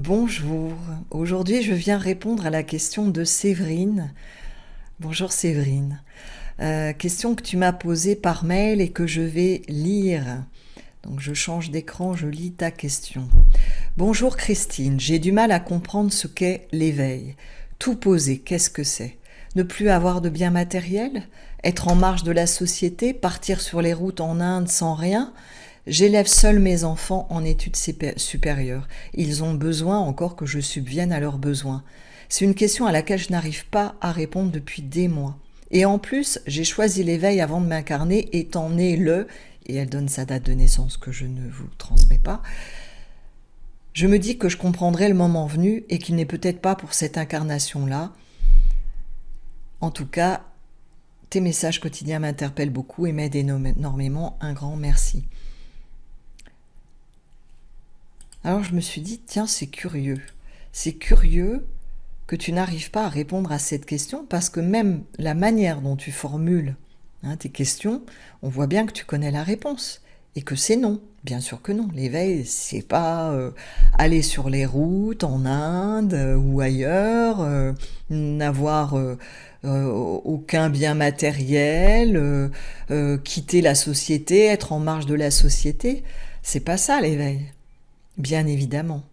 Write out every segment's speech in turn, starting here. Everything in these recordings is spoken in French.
Bonjour, aujourd'hui je viens répondre à la question de Séverine. Bonjour Séverine. Question que tu m'as posée par mail et que je vais lire. Donc je change d'écran, je lis ta question. Bonjour Christine, j'ai du mal à comprendre ce qu'est l'éveil. Tout poser, qu'est-ce que c'est? Ne plus avoir de biens matériels? Être en marge de la société? Partir sur les routes en Inde sans rien? J'élève seul mes enfants en études supérieures. Ils ont besoin encore que je subvienne à leurs besoins. C'est une question à laquelle je n'arrive pas à répondre depuis des mois. Et en plus, j'ai choisi l'éveil avant de m'incarner, étant née et elle donne sa date de naissance que je ne vous transmets pas. Je me dis que je comprendrai le moment venu et qu'il n'est peut-être pas pour cette incarnation-là. En tout cas, tes messages quotidiens m'interpellent beaucoup et m'aident énormément. Un grand merci. Alors je me suis dit, tiens, c'est curieux. C'est curieux que tu n'arrives pas à répondre à cette question parce que même la manière dont tu formules tes questions, on voit bien que tu connais la réponse et que c'est non. Bien sûr que non. L'éveil, c'est pas aller sur les routes en Inde ou ailleurs, n'avoir aucun bien matériel, quitter la société, être en marge de la société. C'est pas ça l'éveil. Bien évidemment.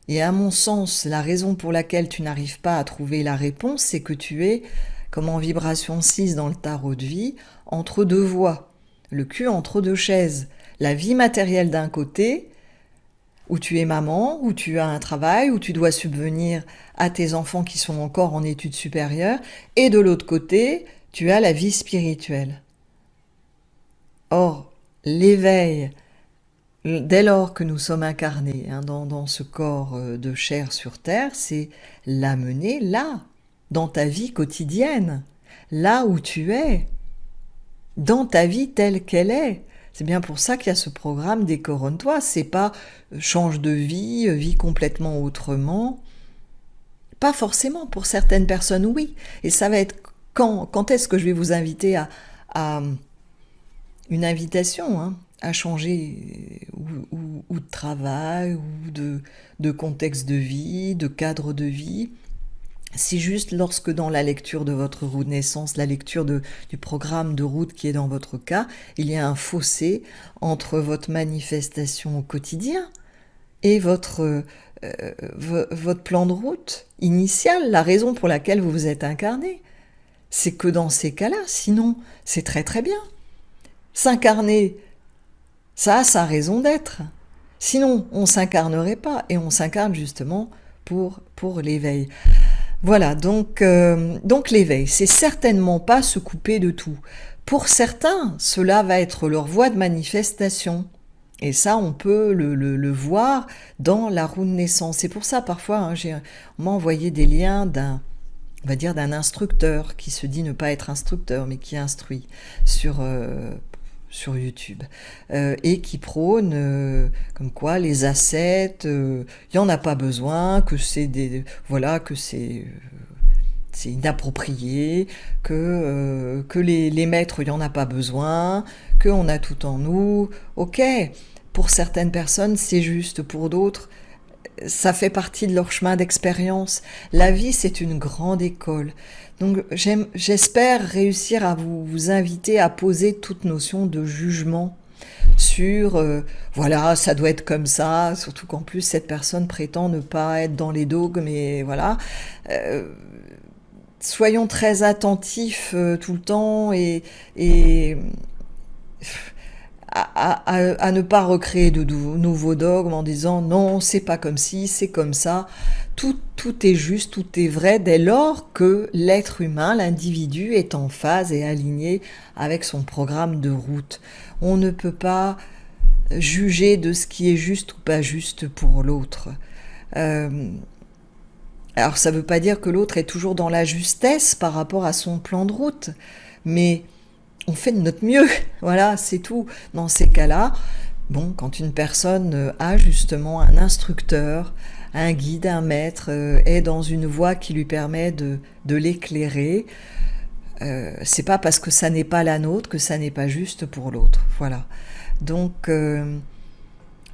Et à mon sens, la raison pour laquelle tu n'arrives pas à trouver la réponse, c'est que tu es, comme en vibration 6 dans le tarot de vie, entre deux voies, le cul entre deux chaises. La vie matérielle d'un côté, où tu es maman, où tu as un travail, où tu dois subvenir à tes enfants qui sont encore en études supérieures, et de l'autre côté, tu as la vie spirituelle. Or, l'éveil, dès lors que nous sommes incarnés dans ce corps de chair sur terre, c'est l'amener là, dans ta vie quotidienne, là où tu es, dans ta vie telle qu'elle est. C'est bien pour ça qu'il y a ce programme Décoronne-toi. C'est pas change de vie, vis complètement autrement. Pas forcément, pour certaines personnes, oui. Et ça va être quand est-ce que je vais vous inviter à une invitation, à changer ou de travail, ou de contexte de vie, de cadre de vie. C'est juste lorsque dans la lecture de votre route naissance, la lecture du programme de route qui est dans votre cas, il y a un fossé entre votre manifestation au quotidien et votre plan de route initial, la raison pour laquelle vous vous êtes incarné. C'est que dans ces cas-là, sinon, c'est très très bien. S'incarner, ça a sa raison d'être. Sinon, on ne s'incarnerait pas, et on s'incarne justement pour l'éveil. Voilà, donc l'éveil, c'est certainement pas se couper de tout. Pour certains, cela va être leur voie de manifestation. Et ça, on peut le voir dans la roue de naissance. C'est pour ça, parfois, on m'a envoyé des liens d'un instructeur qui se dit ne pas être instructeur, mais qui instruit sur YouTube, et qui prône comme quoi les ascètes, il n'y en a pas besoin, que c'est inapproprié, que les maîtres, il n'y en a pas besoin, qu'on a tout en nous. Ok, pour certaines personnes, c'est juste, pour d'autres, ça fait partie de leur chemin d'expérience. La vie, c'est une grande école. Donc j'espère réussir à vous inviter à poser toute notion de jugement sur voilà, ça doit être comme ça, surtout qu'en plus cette personne prétend ne pas être dans les dogmes, et voilà. Soyons très attentifs tout le temps et à ne pas recréer de nouveaux dogmes en disant non, c'est pas comme ci, c'est comme ça. Tout est juste, tout est vrai dès lors que l'être humain, l'individu, est en phase et aligné avec son programme de route. On ne peut pas juger de ce qui est juste ou pas juste pour l'autre. Alors ça ne veut pas dire que l'autre est toujours dans la justesse par rapport à son plan de route, mais on fait de notre mieux, voilà, c'est tout. Dans ces cas-là, quand une personne a justement un instructeur, un guide, un maître, est dans une voie qui lui permet de l'éclairer, c'est pas parce que ça n'est pas la nôtre que ça n'est pas juste pour l'autre, voilà. Donc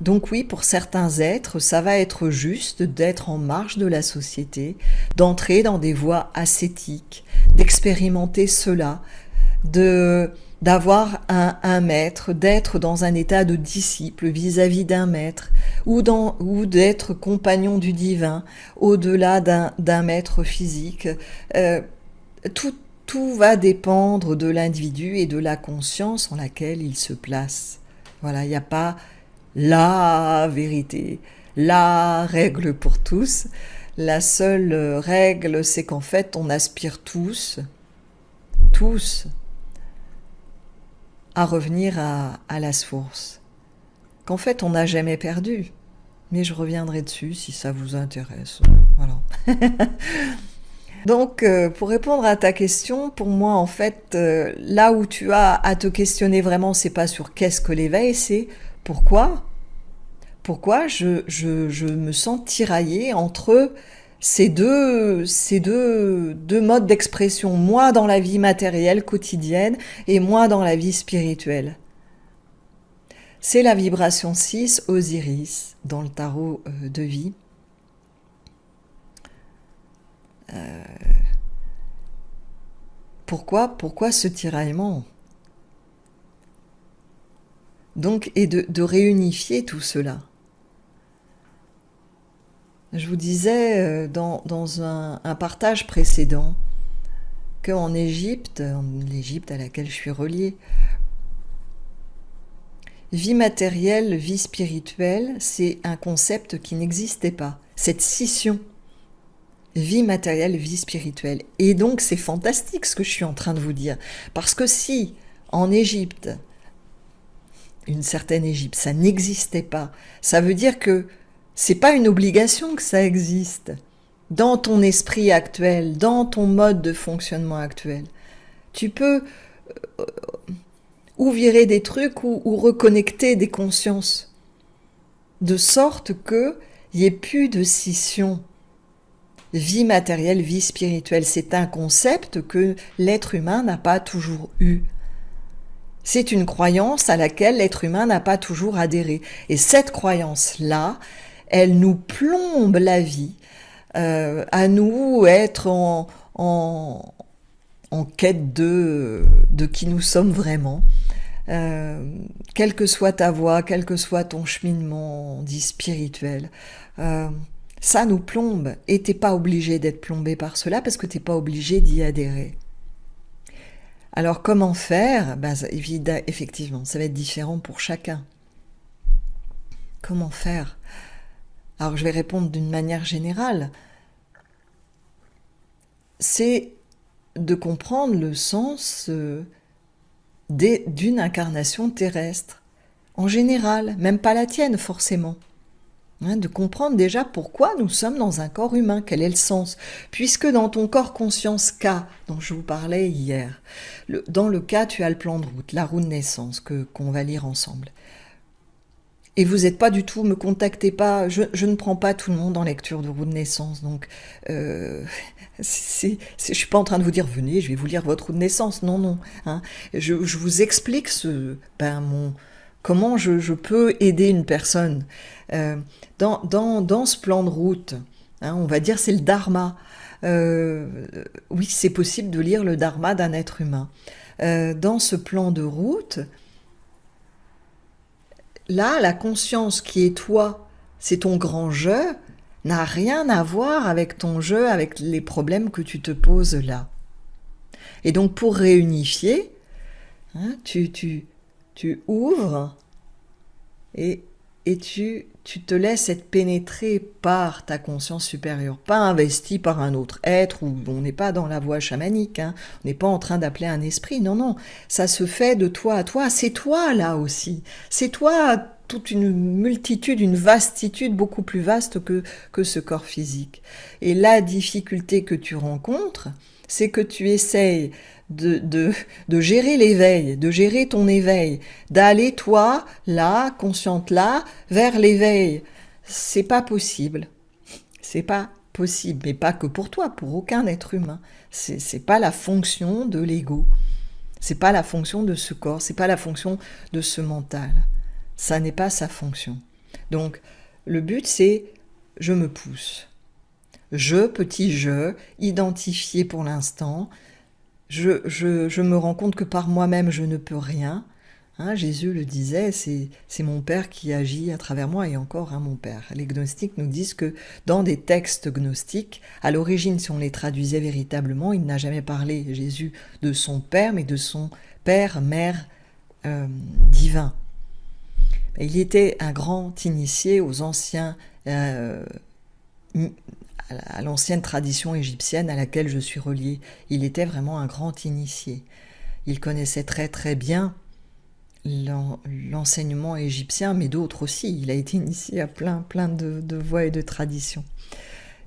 Donc oui, pour certains êtres, ça va être juste d'être en marge de la société, d'entrer dans des voies ascétiques, d'expérimenter cela, de d'avoir un maître, d'être dans un état de disciple vis-à-vis d'un maître, ou d'être compagnon du divin, au-delà d'un maître physique. Euh, tout va dépendre de l'individu et de la conscience en laquelle il se place. Voilà, il n'y a pas la vérité, la règle pour tous. La seule règle, c'est qu'en fait, on aspire tous, à revenir à la source. Qu'en fait, on n'a jamais perdu. Mais je reviendrai dessus si ça vous intéresse. Voilà. Donc, pour répondre à ta question, pour moi, en fait, là où tu as à te questionner vraiment, c'est pas sur qu'est-ce que l'éveil, c'est pourquoi je me sens tiraillée entre deux modes d'expression, moi dans la vie matérielle quotidienne et moi dans la vie spirituelle. C'est la vibration 6, Osiris, dans le tarot de vie. Pourquoi ce tiraillement? Donc, et de réunifier tout cela. Je vous disais dans un partage précédent qu'en Égypte, l'Égypte à laquelle je suis reliée, vie matérielle, vie spirituelle, c'est un concept qui n'existait pas. Cette scission, vie matérielle, vie spirituelle. Et donc c'est fantastique ce que je suis en train de vous dire. Parce que si en Égypte, une certaine Égypte, ça n'existait pas, ça veut dire que c'est pas une obligation que ça existe. Dans ton esprit actuel, dans ton mode de fonctionnement actuel, tu peux ou virer des trucs ou reconnecter des consciences, de sorte qu'il n'y ait plus de scission. Vie matérielle, vie spirituelle, c'est un concept que l'être humain n'a pas toujours eu. C'est une croyance à laquelle l'être humain n'a pas toujours adhéré. Et cette croyance-là, elle nous plombe la vie, à nous être en quête de qui nous sommes vraiment. Quelle que soit ta voie, quel que soit ton cheminement dit spirituel, ça nous plombe. Et t'es pas obligé d'être plombé par cela parce que t'es pas obligé d'y adhérer. Alors comment faire? Effectivement, ça va être différent pour chacun. Comment faire? Alors je vais répondre d'une manière générale. C'est de comprendre le sens d'une incarnation terrestre. En général, même pas la tienne forcément. De comprendre déjà pourquoi nous sommes dans un corps humain, quel est le sens. Puisque dans ton corps conscience K, dont je vous parlais hier, dans le K, tu as le plan de route, la roue de naissance, qu'on va lire ensemble. Et vous n'êtes pas du tout, me contactez pas, je ne prends pas tout le monde en lecture de roue de naissance, donc je suis pas en train de vous dire venez, je vais vous lire votre roue de naissance, non, hein. Je vous explique comment je peux aider une personne dans ce plan de route, hein, on va dire c'est le dharma. Oui, c'est possible de lire le dharma d'un être humain. Dans ce plan de route, là, la conscience qui est toi, c'est ton grand jeu, n'a rien à voir avec ton jeu, avec les problèmes que tu te poses là. Et donc, pour réunifier, hein, tu ouvres et tu te laisses être pénétré par ta conscience supérieure, pas investi par un autre être, où on n'est pas dans la voie chamanique, hein, on n'est pas en train d'appeler un esprit, non, ça se fait de toi à toi, c'est toi là aussi, c'est toi toute une multitude, une vastitude beaucoup plus vaste que ce corps physique. Et la difficulté que tu rencontres, c'est que tu essayes de gérer l'éveil, de gérer ton éveil, d'aller toi, là, consciente là, vers l'éveil. C'est pas possible. C'est pas possible, mais pas que pour toi, pour aucun être humain. C'est pas la fonction de l'ego. C'est pas la fonction de ce corps, c'est pas la fonction de ce mental. Ça n'est pas sa fonction. Donc, le but, c'est je me pousse. Je, petit je, identifié pour l'instant, je me rends compte que par moi-même, je ne peux rien. Hein, Jésus le disait, c'est mon Père qui agit à travers moi, et encore mon Père. Les gnostiques nous disent que dans des textes gnostiques, à l'origine, si on les traduisait véritablement, il n'a jamais parlé, Jésus, de son Père, mais de son Père, Mère divin. Il était un grand initié aux anciens, à l'ancienne tradition égyptienne à laquelle je suis reliée. Il était vraiment un grand initié. Il connaissait très très bien l'enseignement égyptien, mais d'autres aussi. Il a été initié à plein de voies et de traditions.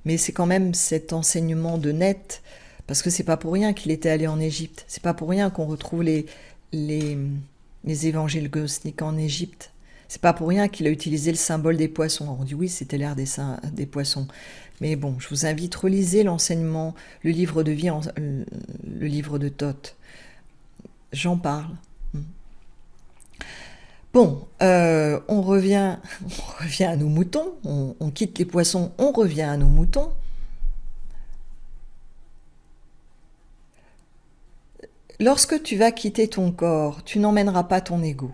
Mais c'est quand même cet enseignement de Net, parce que c'est pas pour rien qu'il était allé en Égypte. C'est pas pour rien qu'on retrouve les évangiles gnostiques en Égypte. C'est pas pour rien qu'il a utilisé le symbole des poissons. Alors on dit oui, c'était l'ère des poissons. Mais bon, je vous invite, relisez l'enseignement, le livre de vie, le livre de Thoth. J'en parle. Bon, on revient à nos moutons, on quitte les poissons, on revient à nos moutons. Lorsque tu vas quitter ton corps, tu n'emmèneras pas ton ego.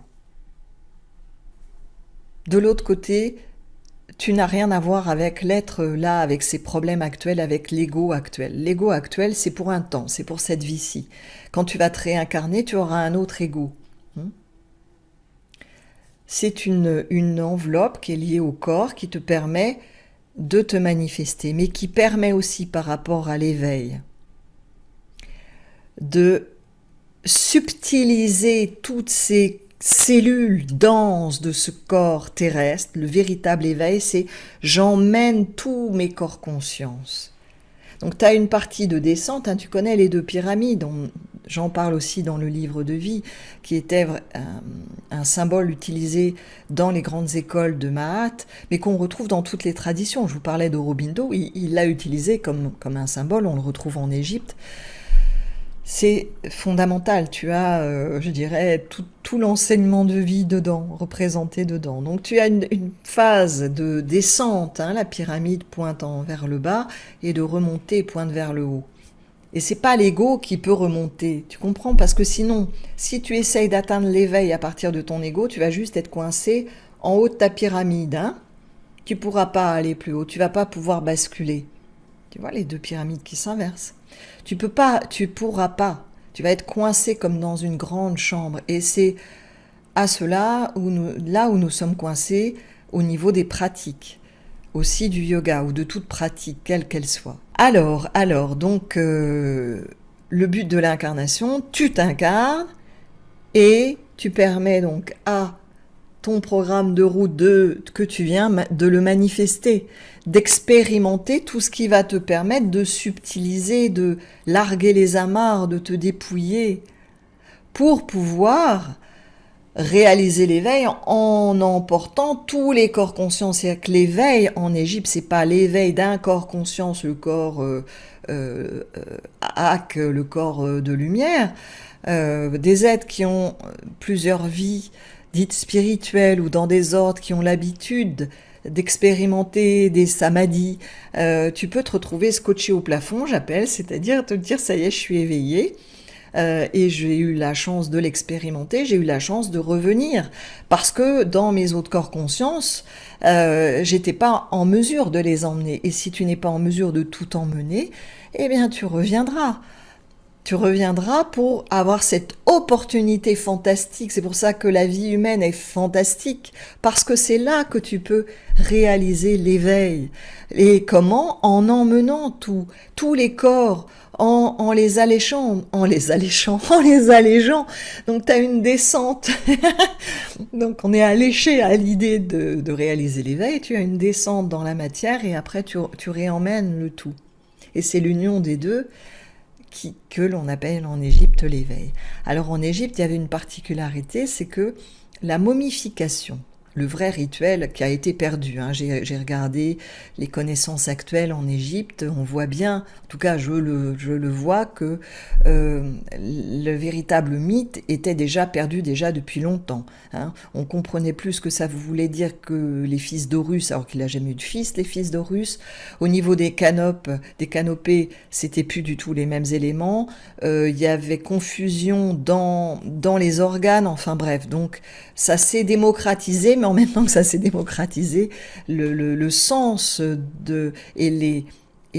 De l'autre côté, tu n'as rien à voir avec l'être là, avec ses problèmes actuels, avec l'ego actuel. L'ego actuel, c'est pour un temps, c'est pour cette vie-ci. Quand tu vas te réincarner, tu auras un autre ego. C'est une enveloppe qui est liée au corps, qui te permet de te manifester, mais qui permet aussi, par rapport à l'éveil, de subtiliser toutes ces cellules denses de ce corps terrestre. Le véritable éveil, c'est j'emmène tous mes corps conscience. Donc tu as une partie de descente, tu connais les 2 pyramides, j'en parle aussi dans le livre de vie, qui était un symbole utilisé dans les grandes écoles de Mahat, mais qu'on retrouve dans toutes les traditions. Je vous parlais d'Aurobindo, il l'a utilisé comme un symbole, on le retrouve en Égypte. C'est fondamental, tu as, je dirais, tout l'enseignement de vie dedans, représenté dedans. Donc tu as une phase de descente, la pyramide pointant vers le bas, et de remontée pointe vers le haut. Et c'est pas l'ego qui peut remonter, tu comprends? Parce que sinon, si tu essayes d'atteindre l'éveil à partir de ton ego, tu vas juste être coincé en haut de ta pyramide. Tu pourras pas aller plus haut, tu vas pas pouvoir basculer. Tu vois les 2 pyramides qui s'inversent. Tu pourras pas. Tu vas être coincé comme dans une grande chambre. Et c'est à cela où nous sommes coincés au niveau des pratiques, aussi du yoga ou de toute pratique, quelle qu'elle soit. Alors, donc, le but de l'incarnation, tu t'incarnes et tu permets donc à ton programme de route que tu viens de le manifester, d'expérimenter tout ce qui va te permettre de subtiliser, de larguer les amarres, de te dépouiller, pour pouvoir réaliser l'éveil en emportant tous les corps conscients. C'est-à-dire que l'éveil en Égypte, c'est pas l'éveil d'un corps conscience, le corps Ak, le corps de lumière, des êtres qui ont plusieurs vies dites spirituelles ou dans des ordres qui ont l'habitude d'expérimenter des samadhis. Tu peux te retrouver scotché au plafond, j'appelle, c'est-à-dire te dire ça y est, je suis éveillé. Et j'ai eu la chance de l'expérimenter, j'ai eu la chance de revenir, parce que dans mes autres corps conscience, j'étais pas en mesure de les emmener. Et si tu n'es pas en mesure de tout emmener, eh bien tu reviendras. Tu reviendras pour avoir cette opportunité fantastique. C'est pour ça que la vie humaine est fantastique, parce que c'est là que tu peux réaliser l'éveil. Et comment? En emmenant tous les corps, en les alléchant. Donc tu as une descente. Donc on est alléché à l'idée de réaliser l'éveil. Tu as une descente dans la matière et après tu réemmènes le tout. Et c'est l'union des deux que l'on appelle en Égypte l'éveil. Alors en Égypte, il y avait une particularité, c'est que la momification le vrai rituel qui a été perdu, hein. J'ai regardé les connaissances actuelles en Égypte, on voit bien, en tout cas je le vois, que le véritable mythe était déjà perdu déjà depuis longtemps, hein. On comprenait plus ce que ça voulait dire que les fils d'Horus, alors qu'il n'a jamais eu de fils, les fils d'Horus. Au niveau des canopées, c'était plus du tout les mêmes éléments. Il y avait confusion dans les organes, enfin bref, donc ça s'est démocratisé, mais en même temps que ça s'est démocratisé, le sens et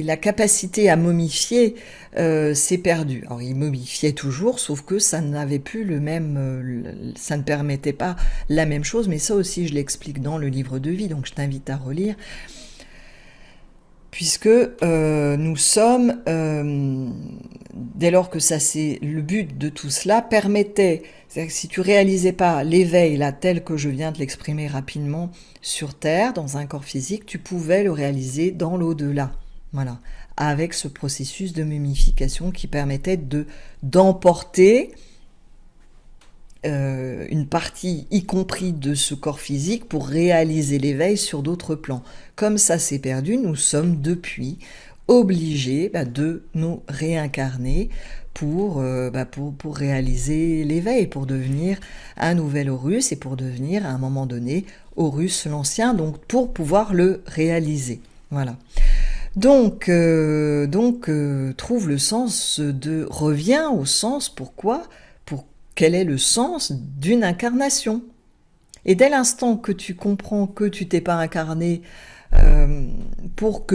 la capacité à momifier s'est perdu. Alors il momifiait toujours, sauf que ça n'avait plus le même, ça ne permettait pas la même chose, mais ça aussi je l'explique dans le livre de vie, donc je t'invite à relire. Puisque nous sommes, dès lors que ça c'est le but de tout cela, permettait, c'est-à-dire que si tu réalisais pas l'éveil là tel que je viens de l'exprimer rapidement sur Terre, dans un corps physique, tu pouvais le réaliser dans l'au-delà, voilà, avec ce processus de mumification qui permettait d'emporter une partie, y compris de ce corps physique, pour réaliser l'éveil sur d'autres plans. Comme ça s'est perdu, nous sommes depuis obligés de nous réincarner pour réaliser l'éveil, pour devenir un nouvel Horus et pour devenir à un moment donné Horus l'ancien, donc pour pouvoir le réaliser. Voilà. Donc, trouve le sens revient au sens, pourquoi, quel est le sens d'une incarnation. Et dès l'instant que tu comprends que tu t'es pas incarné pour que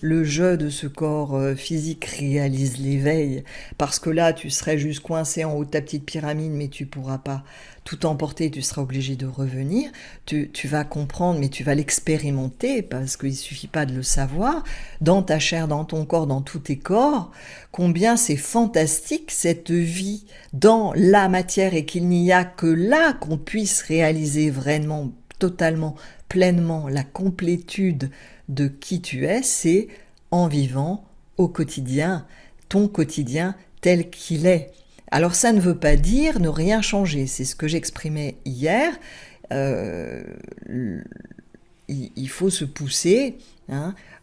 le je de ce corps physique réalise l'éveil, parce que là tu serais juste coincé en haut de ta petite pyramide, mais tu pourras pas tout emporter, tu seras obligé de revenir, tu vas comprendre, mais tu vas l'expérimenter, parce qu'il suffit pas de le savoir, dans ta chair, dans ton corps, dans tous tes corps, combien c'est fantastique cette vie dans la matière, et qu'il n'y a que là qu'on puisse réaliser vraiment, totalement, pleinement la complétude de qui tu es, c'est en vivant au quotidien, ton quotidien tel qu'il est. Alors ça ne veut pas dire ne rien changer, c'est ce que j'exprimais hier, il faut se pousser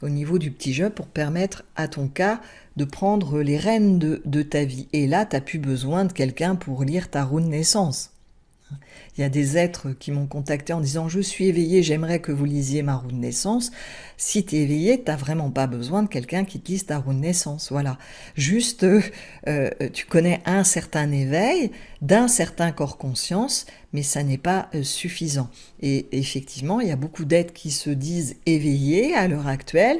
au niveau du petit jeu pour permettre à ton cas de prendre les rênes de ta vie. Et là, tu n'as plus besoin de quelqu'un pour lire ta roue de naissance. Il y a des êtres qui m'ont contacté en disant « Je suis éveillé, j'aimerais que vous lisiez ma roue de naissance ». Si tu es éveillé, tu n'as vraiment pas besoin de quelqu'un qui te lise ta roue de naissance. Voilà. Juste, tu connais un certain éveil d'un certain corps conscience, mais ça n'est pas suffisant. Et effectivement, il y a beaucoup d'êtres qui se disent éveillés à l'heure actuelle.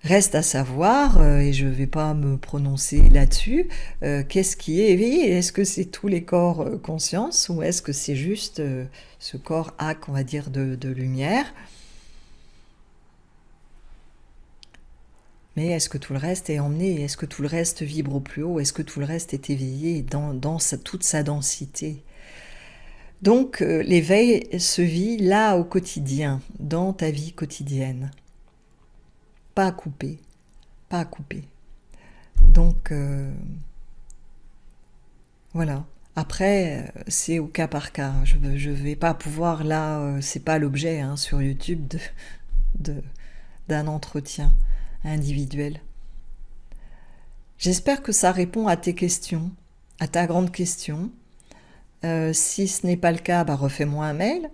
Reste à savoir, et je ne vais pas me prononcer là-dessus, qu'est-ce qui est éveillé? Est-ce que c'est tous les corps conscience, ou est-ce que c'est juste ce corps AQ, on va dire, de lumière? Mais est-ce que tout le reste est emmené? Est-ce que tout le reste vibre au plus haut? Est-ce que tout le reste est éveillé dans toute sa densité? Donc l'éveil se vit là au quotidien, dans ta vie quotidienne. Pas à couper, pas à couper. Donc, voilà. Après, c'est au cas par cas. Je vais pas pouvoir, là, c'est pas l'objet sur YouTube d'un entretien individuel. J'espère que ça répond à tes questions, à ta grande question. Si ce n'est pas le cas, refais-moi un mail.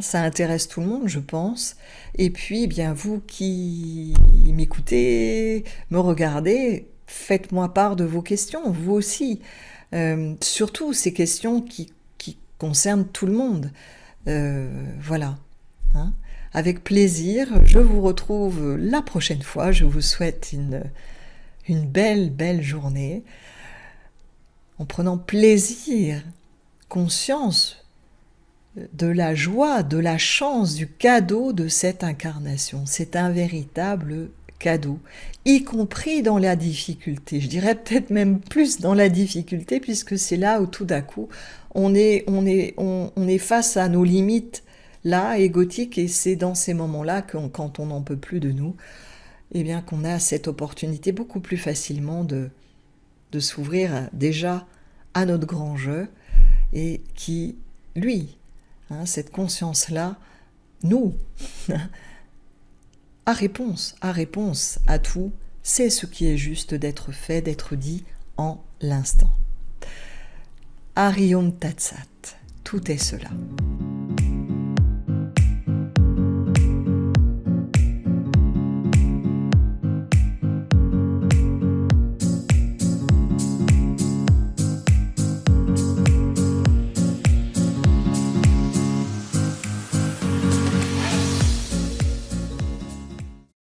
Ça intéresse tout le monde, je pense. Et puis, bien, vous qui m'écoutez, me regardez, faites-moi part de vos questions, vous aussi. Surtout ces questions qui concernent tout le monde. Voilà. Avec plaisir, je vous retrouve la prochaine fois. Je vous souhaite une belle journée, en prenant plaisir, conscience de la joie, de la chance, du cadeau de cette incarnation. C'est un véritable cadeau, y compris dans la difficulté. Je dirais peut-être même plus dans la difficulté, puisque c'est là où tout d'un coup, on est face à nos limites, là, égotiques, et c'est dans ces moments-là, quand on n'en peut plus de nous, eh bien qu'on a cette opportunité beaucoup plus facilement de s'ouvrir déjà à notre grand jeu, et qui, lui, hein, cette conscience-là, nous, a réponse à tout, c'est ce qui est juste d'être fait, d'être dit en l'instant. Arium Tat Sat, tout est cela.